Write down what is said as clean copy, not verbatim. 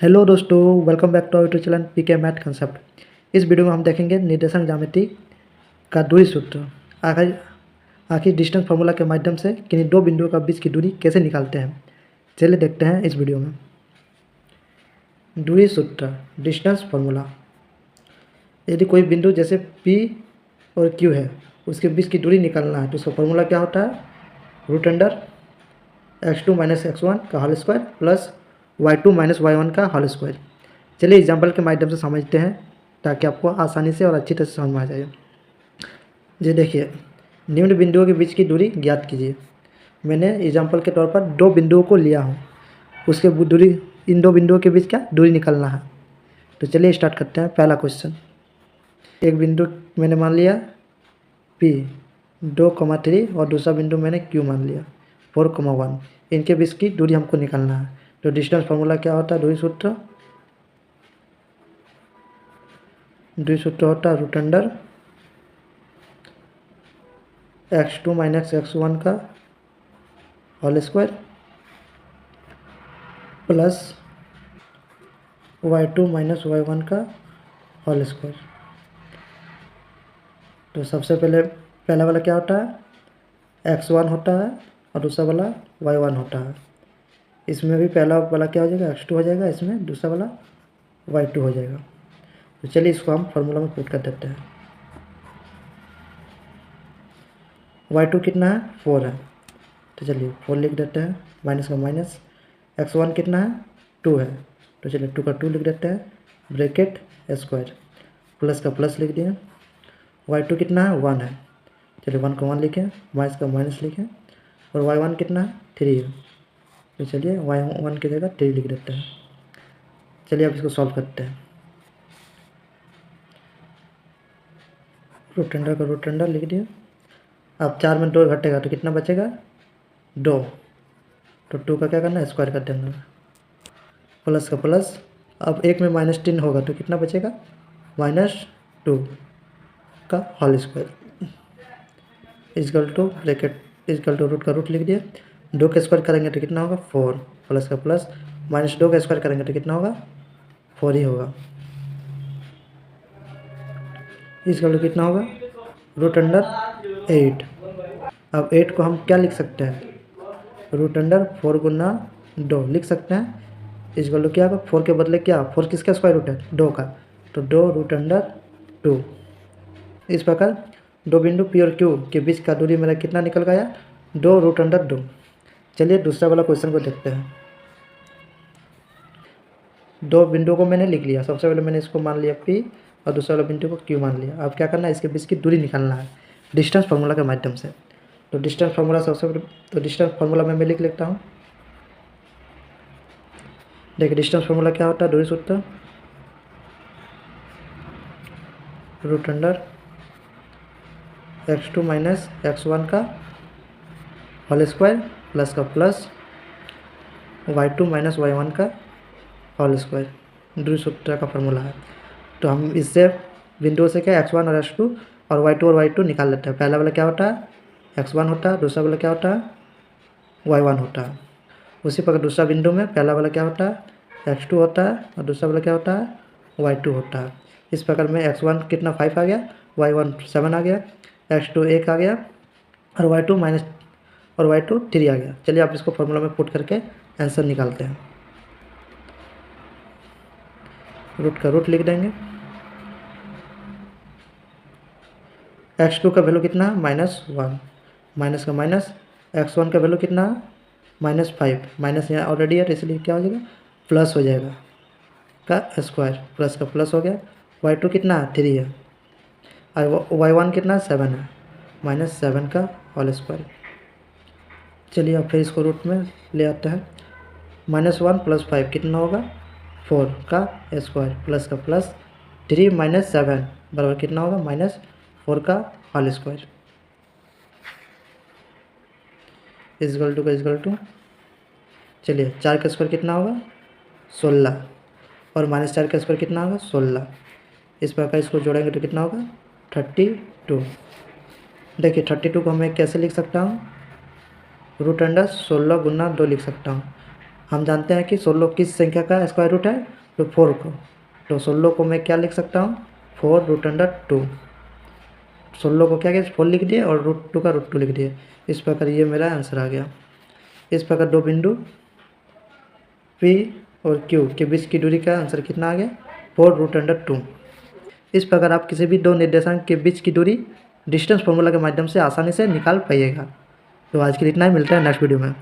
Hello दोस्तों, welcome back to our YouTube channel PK math concept. इस video में हम देखेंगे निर्देशांक ज्यामिति का दूरी सूत्र। आखिर डिस्टेंस फार्मूला के माध्यम से किन्हीं दो बिंदुओं का बीच की दूरी कैसे निकालते हैं। चलिए देखते हैं इस वीडियो में। दूरी सूत्र, डिस्टेंस फार्मूला। यदि कोई बिंदु जैसे P और Q है, उसके बीच की दूरी निकालना है तो उसका फार्मूला क्या होता है? Root under x2 minus x1 का whole square plus y2 minus y1 का होल स्क्वायर। चलिए एग्जाम्पल के माध्यम से समझते हैं ताकि आपको आसानी से और अच्छी तरह से समझ में आ जाए। जी देखिए, निम्न बिंदुओं के बीच की दूरी ज्ञात कीजिए। मैंने एग्जाम्पल के तौर पर दो बिंदुओं को लिया हूँ, उसके दूरी, इन दो बिंदुओं के बीच क्या दूरी निकालना है। तो चलिए स्टार्ट करते हैं। पहला क्वेश्चन, एक बिंदु मैंने मान लिया P 2,3 और दूसरा बिंदु मैंने Q मान लिया 4,1। इनके बीच की दूरी हमको निकालना है। तो डिस्टेंस फार्मूला क्या होता है? दूरी सूत्र होता है root under x2 minus x1 का whole square plus y2 minus y1 का होल स्क्वायर। तो सबसे पहला वाला क्या होता है? x1 होता है और दूसरा वाला y1 होता है। इसमें भी पहला वाला क्या हो जाएगा? x2 हो जाएगा, इसमें दूसरा वाला y2 हो जाएगा। तो चलिए इसको हम फार्मूला में पुट कर देते हैं। y2 कितना है? 4 है, तो चलिए 4 लिख देते हैं, माइनस का माइनस। x1 कितना है? 2 है, तो चलिए 2 का 2 लिख देते हैं, ब्रैकेट स्क्वायर, प्लस का प्लस लिख दिए। y2 कितना है? 1 है, चलिए 1 का 1 लिखें, माइनस का माइनस लिखें। और y1 कितना है? 3 है, तो चलिए y1 की जगह 3 लिख देते हैं। चलिए अब इसको सॉल्व करते हैं। रूट अंडर का रूट अंडर लिख दिया। अब 4 में 2 घटेगा तो कितना बचेगा? 2। तो 2 का क्या करना है? स्क्वायर कर देना, प्लस का प्लस। अब 1 में -3 होगा तो कितना बचेगा? -2 का whole square equal to bracket equal to root का रूट लिख दिया। 2 का स्क्वायर करेंगे तो कितना होगा? 4, प्लस का प्लस। -2 का स्क्वायर करेंगे तो कितना होगा? 4 ही होगा। इजकल टू कितना होगा? Root under 8। अब 8 को हम क्या लिख सकते हैं? रूट अंडर 4 गुना 2 लिख सकते हैं। इजकल टू क्या होगा? 4 के बदले क्या? 4 किसका स्क्वायर रूट है? 2 का, तो 2 रूट अंडर 2। इस प्रकार दो बिंदु P और Q के बीच का दूरी मेरा कितना निकल गया? 2 रूट अंडर 2। चलिए दूसरा वाला क्वेश्चन को देखते हैं। दो बिंदुओं को मैंने लिख लिया। सबसे पहले मैंने इसको मान लिया P और दूसरा वाला बिंदु को Q मान लिया। अब क्या करना है? इसके बीच की दूरी निकालना है डिस्टेंस फार्मूला के माध्यम से। तो डिस्टेंस फार्मूला सबसे पहले, तो डिस्टेंस फार्मूला मैं लिख लेता हूँ। देखिए डिस्टेंस फार्मूला क्या होता है? दूरी सूत्र root under x2 minus x1 का होल स्क्वायर प्लस का प्लस y2 माइनस y1 का होल स्क्वायर दूरी सूत्र का फार्मूला है। तो हम इससे बिंदुओं से क्या x1 और x2 और y2 निकाल लेते हैं। पहला वाला क्या होता है? x1 होता है, दूसरा वाला क्या होता है? y1 होता है। उसी प्रकार दूसरा बिंदु में पहला वाला क्या होता है? x2 होता है और दूसरा वाला क्या होता है? y2 होता है। इस प्रकार में x1 कितना 5 आ गया, y1 7 आ गया, x2 1 आ गया और y2 3 आ गया। चलिए आप इसको फॉर्मूला में पुट करके आंसर निकालते हैं। रूट का रूट लिख देंगे। x2 का वैल्यू कितना है? -1, माइनस का माइनस। x1 का वैल्यू कितना है? -5, माइनस यहाँ ऑलरेडी है तो इसलिए क्या हो जाएगा? प्लस हो जाएगा का स्क्वायर, प्लस का प्लस हो गया। y2 कितना है? 3 है, y1 कितना है? 7 है, -7 का होल स्क्वायर। चलिए अब फिर इसको रूट में ले आते हैं। -1 + 5 कितना होगा? 4 का स्क्वायर प्लस का प्लस 3 - 7 बराबर कितना होगा? -4 का होल स्क्वायर इजकल टू चलिए 4 का स्क्वायर कितना होगा? 16 और -4 का स्क्वायर कितना होगा? 16। इस प्रकार इसको जोड़ेंगे तो कितना होगा? 32। देखिए 32 को मैं कैसे लिख सकता हूँ? रूट अंडर 16 गुना 2 लिख सकता हूँ। हम जानते हैं कि 16 किस संख्या का स्क्वायर रूट है, तो 4 को। तो 16 को मैं क्या लिख सकता हूँ, 4√2। 16 को क्या किया, 4 लिख दिए और √2 का √2 लिख दिए। इस प्रकार ये मेरा आंसर आ गया। इस प्रकार दो बिंदु P और Q के बीच की दूरी का आंसर कितना आ गया, 4√2। इस प्रकार आप किसी भी दो निर्देशांक के बीच की दूरी डिस्टेंस फॉर्मूला के माध्यम से आसानी से निकाल पाइएगा। तो आज के लिए इतना ही, मिलता है नेक्स्ट वीडियो में।